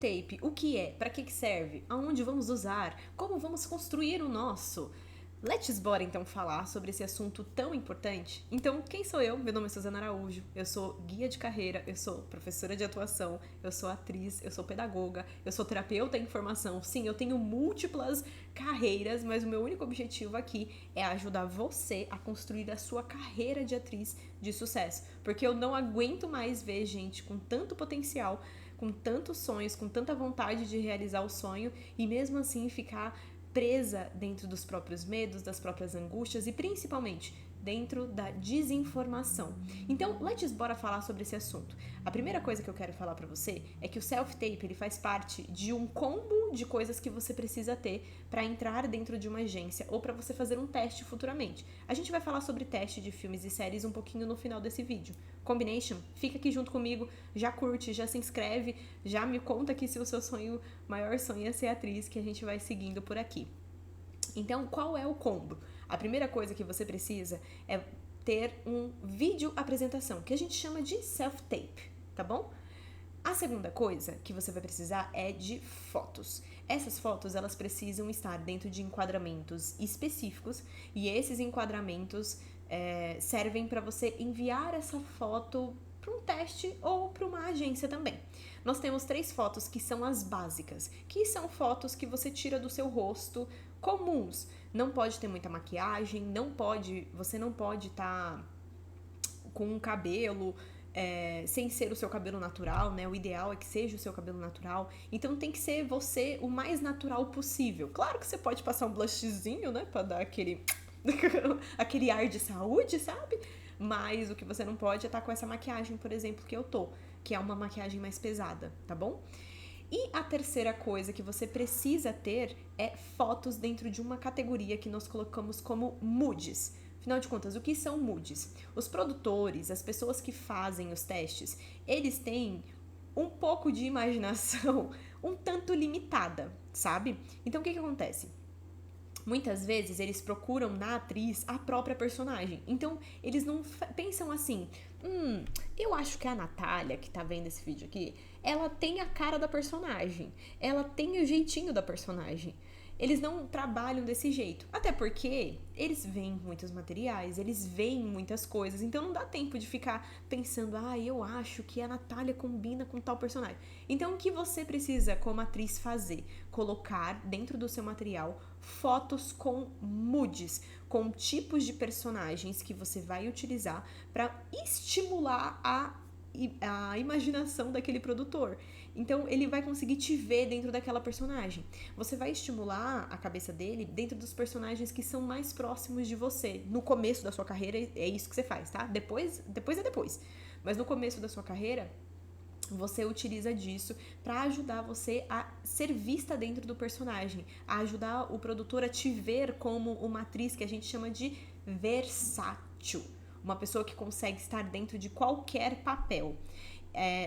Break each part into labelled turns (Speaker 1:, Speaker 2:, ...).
Speaker 1: Tape, o que é, para que serve, aonde vamos usar, como vamos construir o nosso. Let's bora então falar sobre esse assunto tão importante. Então, quem sou eu? Meu nome é Suzana Araújo, eu sou guia de carreira, eu sou professora de atuação, eu sou atriz, eu sou pedagoga, eu sou terapeuta em formação. Sim, eu tenho múltiplas carreiras, mas o meu único objetivo aqui é ajudar você a construir a sua carreira de atriz de sucesso, porque eu não aguento mais ver gente com tanto potencial, com tantos sonhos, com tanta vontade de realizar o sonho e mesmo assim ficar presa dentro dos próprios medos, das próprias angústias e principalmente dentro da desinformação. Então, bora falar sobre esse assunto. A primeira coisa que eu quero falar para você é que o self-tape ele faz parte de um combo de coisas que você precisa ter para entrar dentro de uma agência ou para você fazer um teste futuramente. A gente vai falar sobre teste de filmes e séries um pouquinho no final desse vídeo. Combination? Fica aqui junto comigo, já curte, já se inscreve, já me conta aqui se o seu maior sonho é ser atriz, que a gente vai seguindo por aqui. Então, qual é o combo? A primeira coisa que você precisa é ter um vídeo apresentação, que a gente chama de self-tape, tá bom? A segunda coisa que você vai precisar é de fotos. Essas fotos, elas precisam estar dentro de enquadramentos específicos e esses enquadramentos servem para você enviar essa foto para um teste ou para uma agência também. Nós temos 3 fotos que são as básicas, que são fotos que você tira do seu rosto comuns. Não pode ter muita maquiagem, você não pode estar com um cabelo sem ser o seu cabelo natural, né? O ideal é que seja o seu cabelo natural. Então tem que ser você o mais natural possível. Claro que você pode passar um blushzinho, né? Pra dar aquele ar de saúde, sabe? Mas o que você não pode é estar com essa maquiagem, por exemplo, que eu tô, que é uma maquiagem mais pesada, tá bom? E a terceira coisa que você precisa ter é fotos dentro de uma categoria que nós colocamos como moods. Afinal de contas, o que são moods? Os produtores, as pessoas que fazem os testes, eles têm um pouco de imaginação um tanto limitada, sabe? Então o que acontece? Muitas vezes eles procuram na atriz a própria personagem. Então eles não pensam assim: eu acho que a Natália, que tá vendo esse vídeo aqui, ela tem a cara da personagem, ela tem o jeitinho da personagem. Eles não trabalham desse jeito. Até porque eles veem muitos materiais, eles veem muitas coisas, então não dá tempo de ficar pensando, eu acho que a Natália combina com tal personagem. Então o que você precisa como atriz fazer? Colocar dentro do seu material fotos com moods, com tipos de personagens que você vai utilizar para estimular a imaginação daquele produtor. Então ele vai conseguir te ver dentro daquela personagem. Você vai estimular a cabeça dele dentro dos personagens que são mais próximos de você. No começo da sua carreira é isso que você faz, tá? Depois é depois. Mas no começo da sua carreira, você utiliza disso para ajudar você a ser vista dentro do personagem, a ajudar o produtor a te ver como uma atriz que a gente chama de versátil. Uma pessoa que consegue estar dentro de qualquer papel.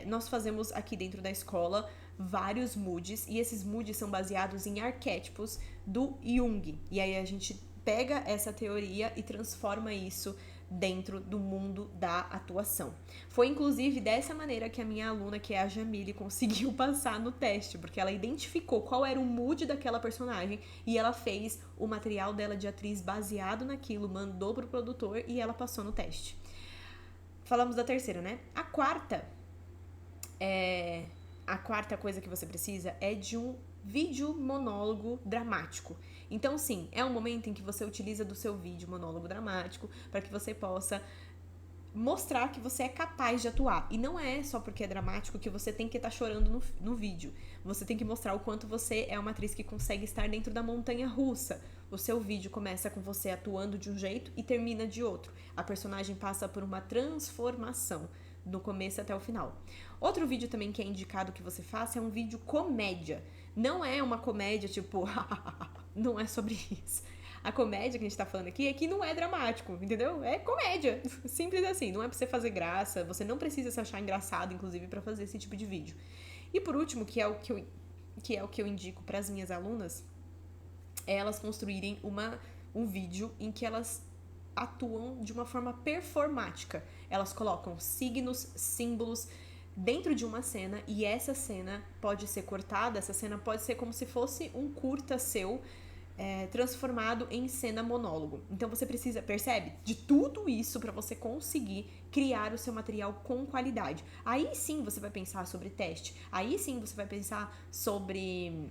Speaker 1: Nós fazemos aqui dentro da escola vários moods, e esses moods são baseados em arquétipos do Jung. E aí a gente pega essa teoria e transforma isso dentro do mundo da atuação. Foi inclusive dessa maneira que a minha aluna, que é a Jamile, conseguiu passar no teste, porque ela identificou qual era o mood daquela personagem e ela fez o material dela de atriz baseado naquilo, mandou pro produtor e ela passou no teste. Falamos da terceira, né? A quarta coisa que você precisa é de um vídeo monólogo dramático. Então, sim, é um momento em que você utiliza do seu vídeo monólogo dramático para que você possa mostrar que você é capaz de atuar. E não é só porque é dramático que você tem que estar chorando no vídeo. Você tem que mostrar o quanto você é uma atriz que consegue estar dentro da montanha russa. O seu vídeo começa com você atuando de um jeito e termina de outro. A personagem passa por uma transformação do começo até o final. Outro vídeo também que é indicado que você faça é um vídeo comédia. Não é uma comédia tipo... não é sobre isso. A comédia que a gente tá falando aqui é que não é dramático, entendeu? É comédia. Simples assim. Não é pra você fazer graça. Você não precisa se achar engraçado, inclusive, pra fazer esse tipo de vídeo. E por último, que é o que eu indico pras minhas alunas, é elas construírem um vídeo em que elas atuam de uma forma performática. Elas colocam signos, símbolos, dentro de uma cena, e essa cena pode ser cortada, essa cena pode ser como se fosse um curta seu, transformado em cena monólogo. Então você precisa, percebe? De tudo isso para você conseguir criar o seu material com qualidade. Aí sim você vai pensar sobre teste, aí sim você vai pensar sobre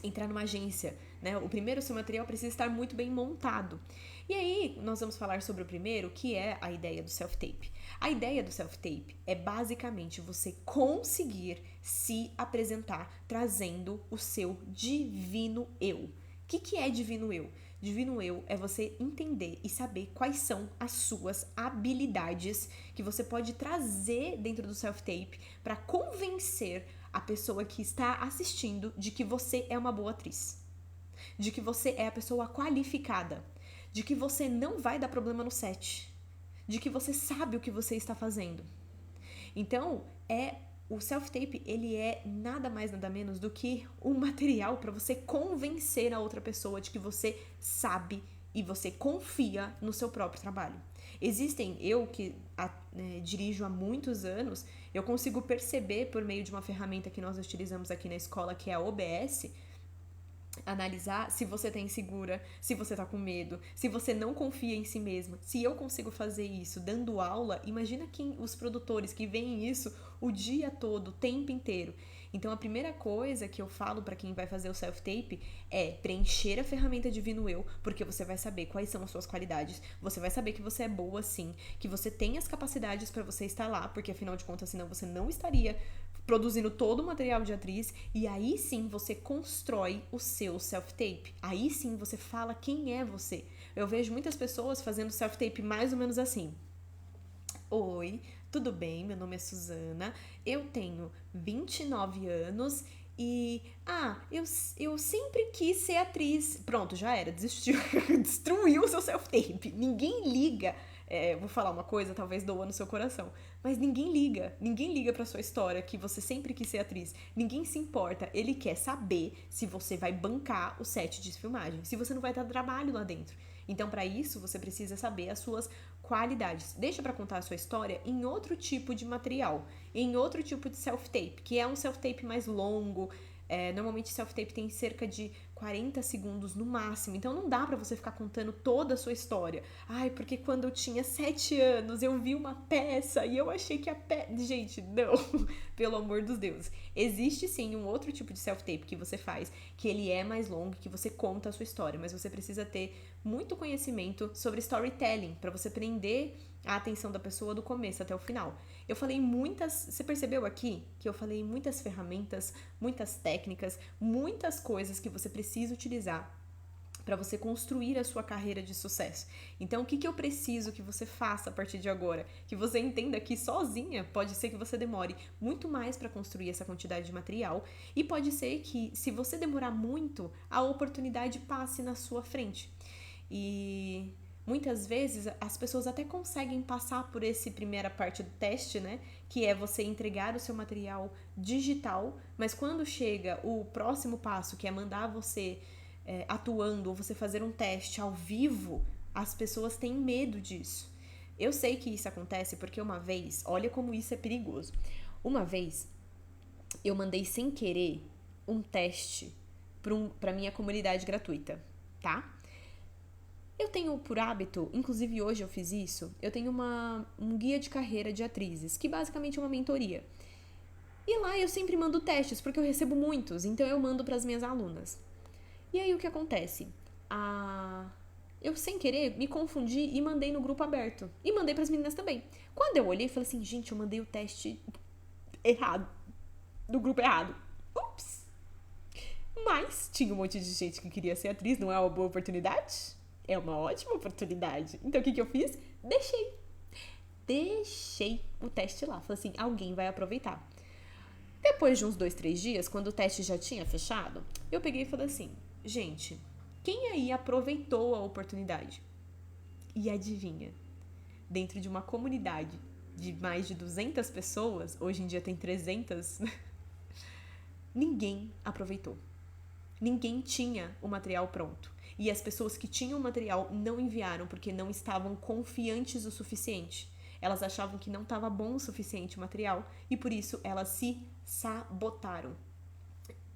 Speaker 1: entrar numa agência, né? O primeiro, seu material precisa estar muito bem montado. E aí, nós vamos falar sobre o primeiro, que é a ideia do self-tape. A ideia do self-tape é basicamente você conseguir se apresentar trazendo o seu divino eu. O que é divino eu? Divino eu é você entender e saber quais são as suas habilidades que você pode trazer dentro do self-tape para convencer a pessoa que está assistindo de que você é uma boa atriz, de que você é a pessoa qualificada, de que você não vai dar problema no set, de que você sabe o que você está fazendo. Então, o self-tape, ele é nada mais nada menos do que um material para você convencer a outra pessoa de que você sabe e você confia no seu próprio trabalho. Eu que dirijo há muitos anos, eu consigo perceber por meio de uma ferramenta que nós utilizamos aqui na escola, que é a OBS, analisar se você tá insegura, se você tá com medo, se você não confia em si mesma. Se eu consigo fazer isso dando aula, imagina os produtores que veem isso o dia todo, o tempo inteiro. Então a primeira coisa que eu falo para quem vai fazer o self-tape é preencher a ferramenta Divino Eu, porque você vai saber quais são as suas qualidades, você vai saber que você é boa sim, que você tem as capacidades para você estar lá, porque afinal de contas senão você não estaria produzindo todo o material de atriz, e aí sim você constrói o seu self-tape. Aí sim você fala quem é você. Eu vejo muitas pessoas fazendo self-tape mais ou menos assim. Oi, tudo bem? Meu nome é Suzana, eu tenho 29 anos e... eu sempre quis ser atriz. Pronto, já era, desistiu. Destruiu o seu self-tape. Ninguém liga. Vou falar uma coisa, talvez doa no seu coração, mas ninguém liga pra sua história que você sempre quis ser atriz, ninguém se importa, ele quer saber se você vai bancar o set de filmagem, se você não vai dar trabalho lá dentro. Então, para isso, você precisa saber as suas qualidades. Deixa para contar a sua história em outro tipo de material, em outro tipo de self-tape, que é um self-tape mais longo. Normalmente self-tape tem cerca de 40 segundos no máximo, então não dá pra você ficar contando toda a sua história. Ai, porque quando eu tinha 7 anos eu vi uma peça e eu achei que a peça... Gente, não, pelo amor dos deuses. Existe sim um outro tipo de self-tape que você faz, que ele é mais longo, que você conta a sua história, mas você precisa ter muito conhecimento sobre storytelling pra você prender a atenção da pessoa do começo até o final. Eu falei você percebeu aqui que eu falei muitas ferramentas, muitas técnicas, muitas coisas que você precisa utilizar para você construir a sua carreira de sucesso. Então, o que eu preciso que você faça a partir de agora? Que você entenda que sozinha pode ser que você demore muito mais para construir essa quantidade de material e pode ser que, se você demorar muito, a oportunidade passe na sua frente. E muitas vezes as pessoas até conseguem passar por essa primeira parte do teste, né? Que é você entregar o seu material digital, mas quando chega o próximo passo, que é mandar você atuando ou você fazer um teste ao vivo, as pessoas têm medo disso. Eu sei que isso acontece porque uma vez, olha como isso é perigoso. Uma vez eu mandei sem querer um teste para minha comunidade gratuita, tá? Eu tenho por hábito, inclusive hoje eu fiz isso, eu tenho um guia de carreira de atrizes, que basicamente é uma mentoria. E lá eu sempre mando testes, porque eu recebo muitos, então eu mando para as minhas alunas. E aí o que acontece? Eu sem querer me confundi e mandei no grupo aberto. E mandei para as meninas também. Quando eu olhei, falei assim, gente, eu mandei o teste errado, do grupo errado. Ups! Mas tinha um monte de gente que queria ser atriz, não é uma boa oportunidade? É uma ótima oportunidade. Então o que eu fiz? Deixei o teste lá. Falei assim, alguém vai aproveitar. Depois de uns 2, 3 dias, quando o teste já tinha fechado, eu peguei e falei assim, gente, quem aí aproveitou a oportunidade? E adivinha? Dentro de uma comunidade de mais de 200 pessoas, hoje em dia tem 300, ninguém aproveitou. Ninguém tinha o material pronto. E as pessoas que tinham o material não enviaram porque não estavam confiantes o suficiente. Elas achavam que não estava bom o suficiente o material e por isso elas se sabotaram.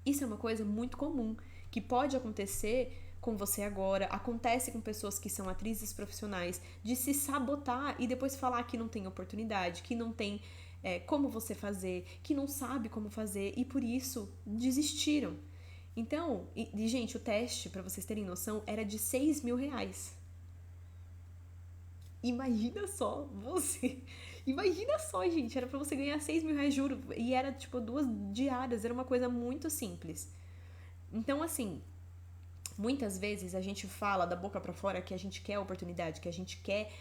Speaker 1: Isso é uma coisa muito comum, que pode acontecer com você agora, acontece com pessoas que são atrizes profissionais, de se sabotar e depois falar que não tem oportunidade, que não tem como você fazer, que não sabe como fazer e por isso desistiram. Então, gente, o teste, pra vocês terem noção, era de R$ 6.000. Imagina só, você. Imagina só, gente. Era pra você ganhar R$ 6.000, juro. E era tipo 2 diárias, era uma coisa muito simples. Então, assim, muitas vezes a gente fala da boca pra fora que a gente quer a oportunidade, que a gente quer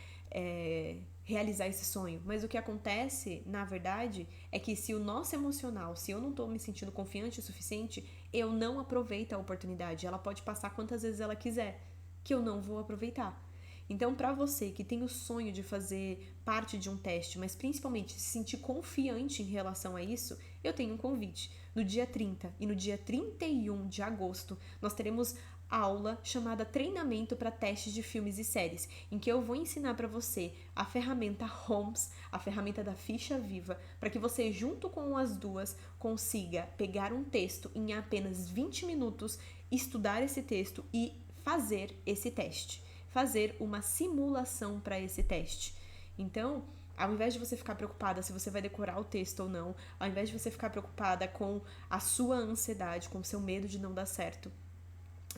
Speaker 1: realizar esse sonho. Mas o que acontece, na verdade, é que se o nosso emocional, se eu não tô me sentindo confiante o suficiente, eu não aproveito a oportunidade. Ela pode passar quantas vezes ela quiser, que eu não vou aproveitar. Então, para você que tem o sonho de fazer parte de um teste, mas principalmente se sentir confiante em relação a isso, eu tenho um convite. No dia 30 e no dia 31 de agosto, nós teremos aula chamada Treinamento para Testes de Filmes e Séries, em que eu vou ensinar para você a ferramenta Holmes, a ferramenta da ficha viva, para que você, junto com as duas, consiga pegar um texto em apenas 20 minutos, estudar esse texto e fazer esse teste. Fazer uma simulação para esse teste. Então, ao invés de você ficar preocupada se você vai decorar o texto ou não, ao invés de você ficar preocupada com a sua ansiedade, com o seu medo de não dar certo,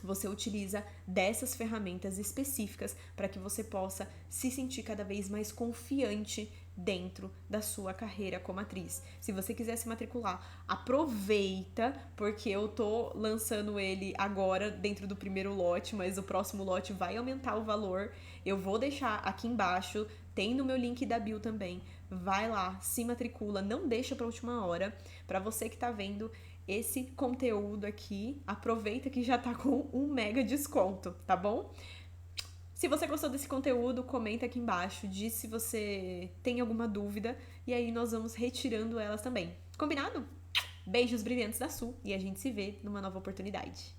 Speaker 1: você utiliza dessas ferramentas específicas para que você possa se sentir cada vez mais confiante dentro da sua carreira como atriz. Se você quiser se matricular, aproveita, porque eu tô lançando ele agora dentro do primeiro lote, mas o próximo lote vai aumentar o valor. Eu vou deixar aqui embaixo, tem no meu link da bio também. Vai lá, se matricula, não deixa para última hora. Para você que tá vendo esse conteúdo aqui, aproveita que já tá com um mega desconto, tá bom? Se você gostou desse conteúdo, comenta aqui embaixo, diz se você tem alguma dúvida e aí nós vamos retirando elas também. Combinado? Beijos brilhantes da Su e a gente se vê numa nova oportunidade.